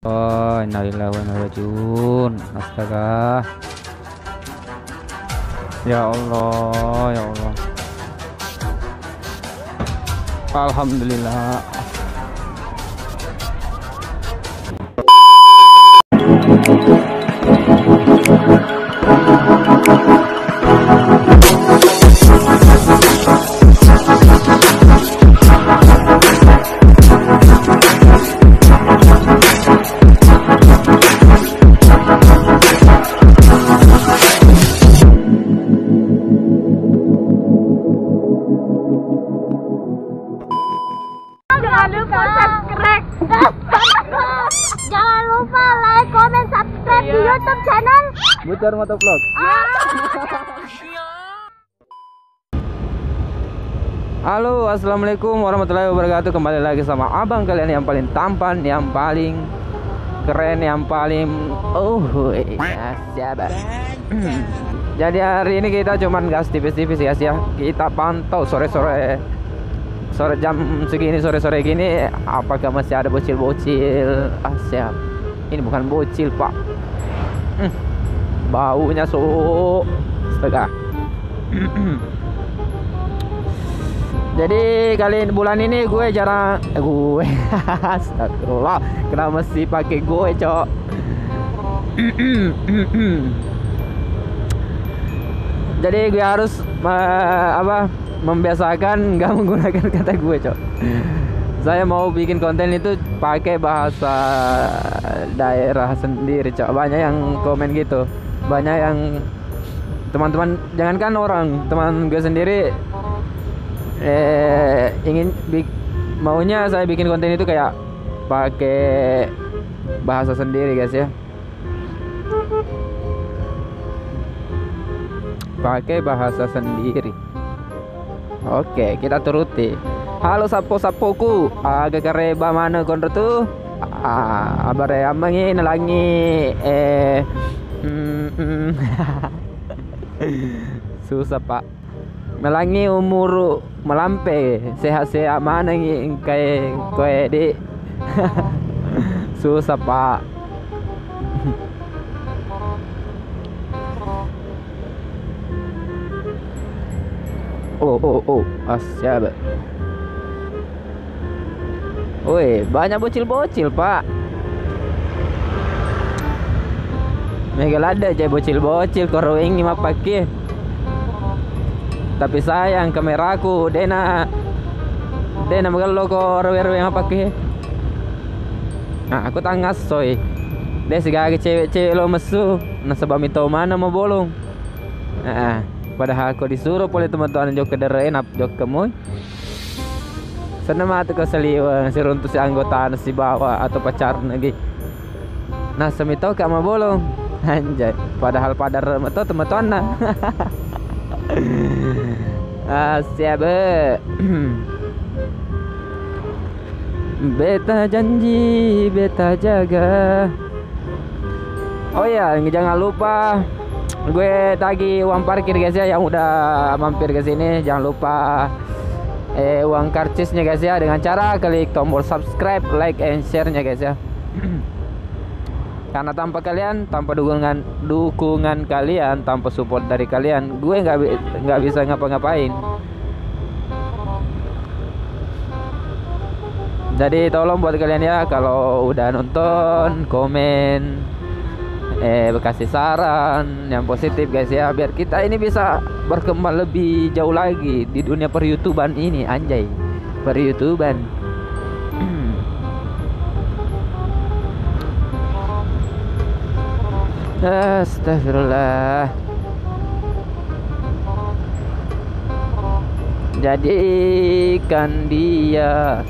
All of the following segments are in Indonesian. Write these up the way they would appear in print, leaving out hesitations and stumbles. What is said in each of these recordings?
Oh, innalillahi wa inna ilaihi rajiun. Astaga. Ya Allah, ya Allah. Alhamdulillah. Jangan lupa subscribe. Jangan lupa like, comment, subscribe di YouTube channel Bocor Motovlog. Halo, assalamualaikum warahmatullahi wabarakatuh. Kembali lagi sama abang kalian yang paling tampan, yang paling keren, yang paling siapa? Jadi hari ini kita cuman gas tipis-tipis guys ya. Kita pantau sore-sore jam segini, sore-sore gini, apakah masih ada bocil-bocil. Siap. Ini bukan bocil pak. Baunya astaga. Jadi bulan ini gue jarang astagfirullah, kenapa mesti pakai gue cok. Jadi gue harus membiasakan nggak menggunakan kata gue cok. Saya mau bikin konten itu pakai bahasa daerah sendiri cok. Banyak yang komen gitu, banyak yang teman-teman, jangankan orang, teman gue sendiri maunya saya bikin konten itu kayak pakai bahasa sendiri guys ya, pakai bahasa sendiri. Oke, kita turuti. Halo sapo-sapoku, agak kareba mana konro tuh? Abare amangi nalangi susah pak. Melangi umur melampe, sehat-sehat mana kayak kowe di. Susah pak. Asyaba. Woi, banyak bocil-bocil pak. Megal ada aja bocil-bocil korowing ni mapake. Tapi sayang kameraku dena magalo ko rawe-rawe mapake. Nah, aku tangas soy. Dia segala cewek-cewek lo mesu, nasabah mito mana mau bolong. Padahal aku disuruh oleh teman-teman jok kederen ap jok kemoy. Sana mati ko saliwa si runtuh si anggota si bawa atau pacar lagi. Nah semito ka mabolong. Anjay, padahal padar meto teman-teman na. Siapa? Beta janji, beta jaga. Oh ya, jangan lupa gue tagih uang parkir guys ya, yang udah mampir ke sini. Jangan lupa uang karcisnya guys ya, dengan cara klik tombol subscribe, like and share-nya guys ya. Karena tanpa kalian, tanpa dukungan kalian, tanpa support dari kalian, gue nggak bisa ngapa-ngapain. Jadi tolong buat kalian ya, kalau udah nonton, komen, kasih saran yang positif guys ya, biar kita ini bisa berkembang lebih jauh lagi di dunia per-YouTuban ini. Anjay, per-YouTuban. Astagfirullah. Jadikan dia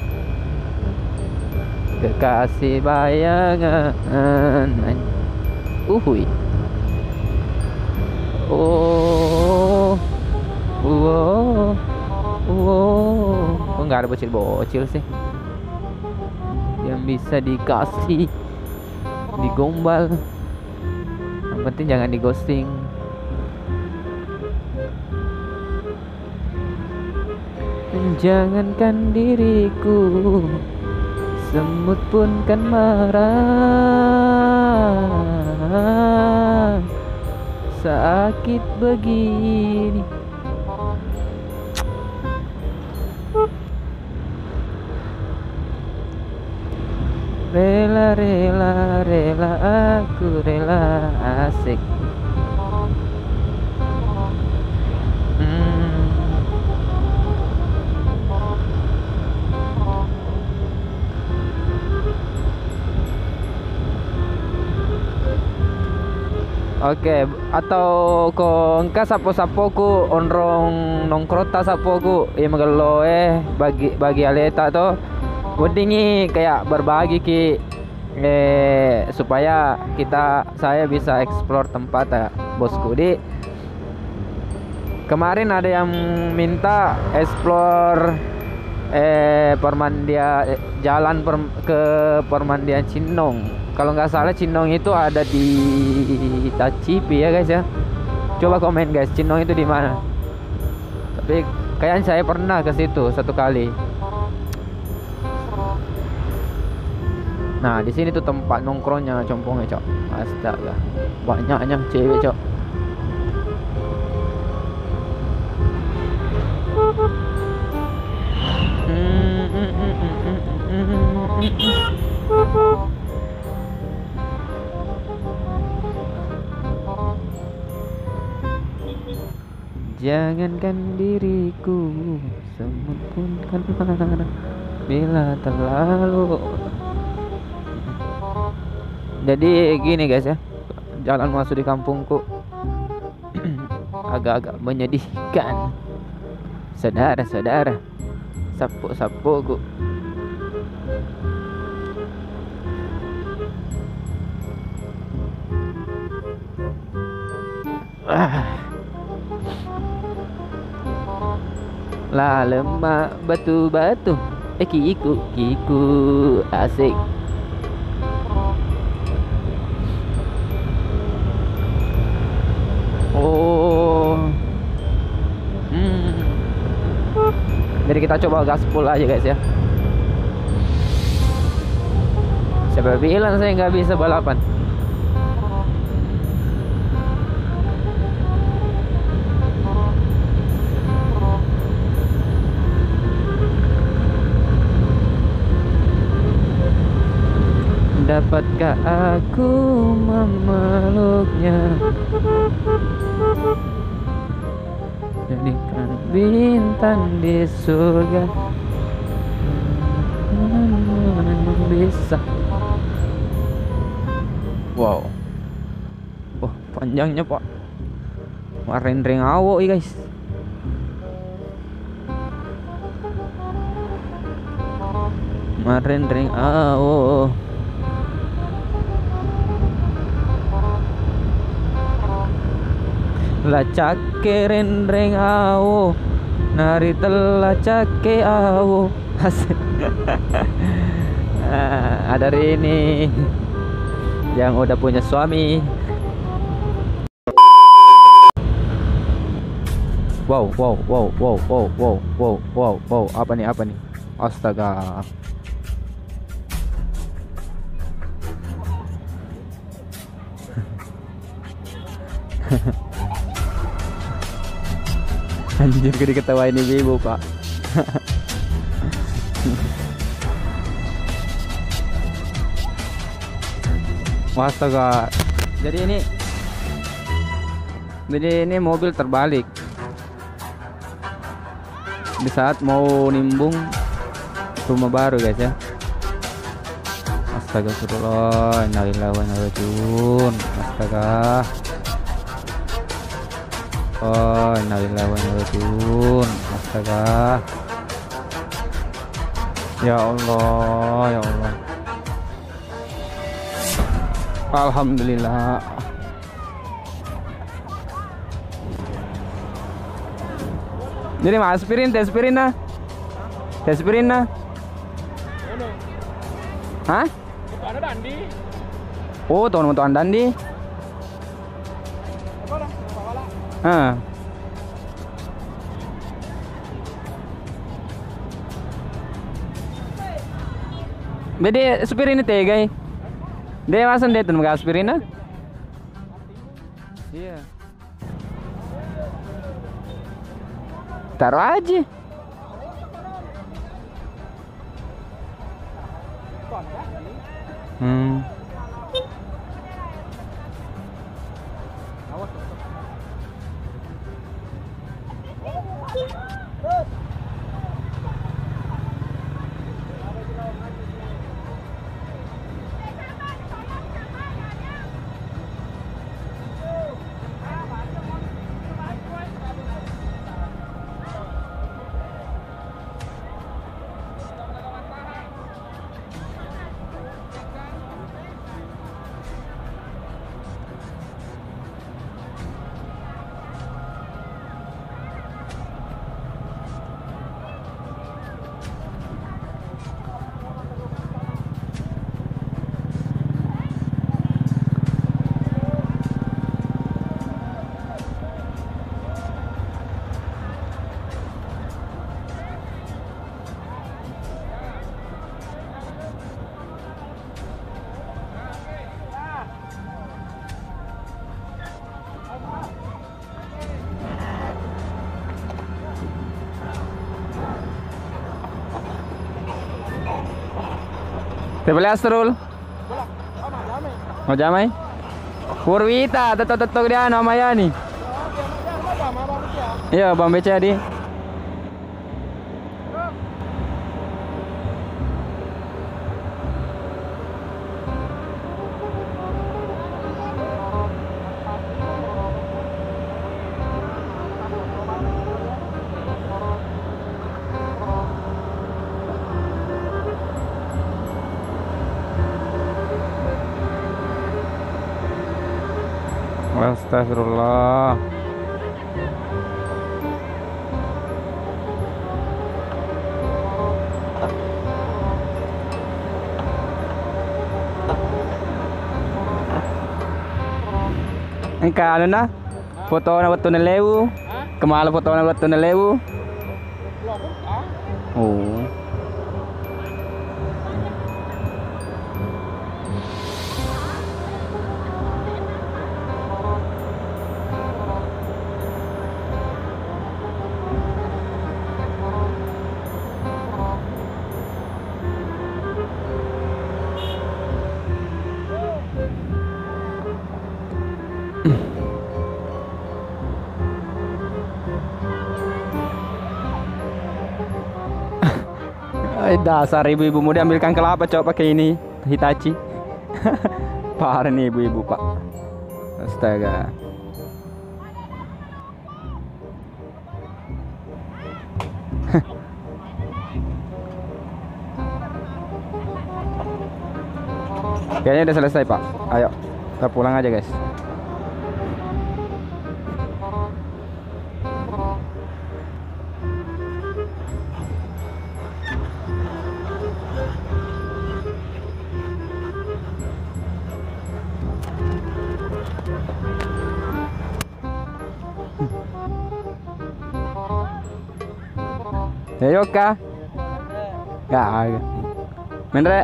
kekasih bayangan. Uhui. Kok nggak ada bocil-bocil sih yang bisa dikasih, digombal. Yang penting jangan di ghosting. Jangankan diriku, semut pun kan marah. sakit begini. Rela, rela, rela, aku rela, asik. Oke, atau ko engka sapo-sapo ku onrong nongkrota sapo ku magalo bagi aleta to mendingi kayak berbagi ki supaya saya bisa explore tempat ya bosku. Di kemarin ada yang minta explore jalan ke permandian Cinong. Kalau nggak salah Cinong itu ada di Tacipi ya guys ya. Coba komen guys, Cinong itu di mana? Tapi kayaknya saya pernah ke situ satu kali. Nah, di sini tuh tempat nongkrongnya compongnya, Cok. Astaga. Banyaknya cewek, Cok. Jangankan diriku, semut pun kan marah bila terlalu. Jadi gini guys ya, jalan masuk di kampungku agak-agak menyedihkan. Saudara-saudara, sapu-sapuku. Lah lemak batu-batu, kiku asik. Jadi kita coba gaspol aja guys ya. Siapa bilang saya nggak bisa balapan? Dapatkah aku memeluknya? Jadikan bintang di surga. Bisa. Wow. Wah, panjangnya pak. Marendreng awo guys. Marendreng awo. Lacake rendreng awo, nari telacake awo. Asik. Ada Rini yang udah punya suami. Wow. Apa nih? Astaga. Anjir, gede ketawain ibu pak. Astaga. Jadi ini mobil terbalik di saat mau nimbung rumah baru guys ya. Astaga, surullah, innalillahi wa inna ilaihi raji'un. Astaga. Oh, innalillahi wa inna ilaihi raji'un. Astaga. Ya Allah. Alhamdulillah. Jadi mas aspirin, tes aspirin nah. Hah? Ada Dandi. Oh, tahun motoran Dandi. Bede aspirin teh guys. Dia masan dia tuh aspirin nah. Iya. Taruh aja. Hmm. Te boleh Astrul? Mau jamai? Purwita, tetok-tetok dia namanya nih. Iya, Bang Beca di. Astagfirullah. Engkau ano na? Foto na betul na lewu. Kemala foto na betul na lewu. Oh. Dasar ibu-ibu muda ambilkan kelapa coba pakai ini Hitachi. Parah nih ibu-ibu pak. Astaga. Kayaknya udah selesai pak. Ayo kita pulang aja guys. Ayo kah? Gak. Menre.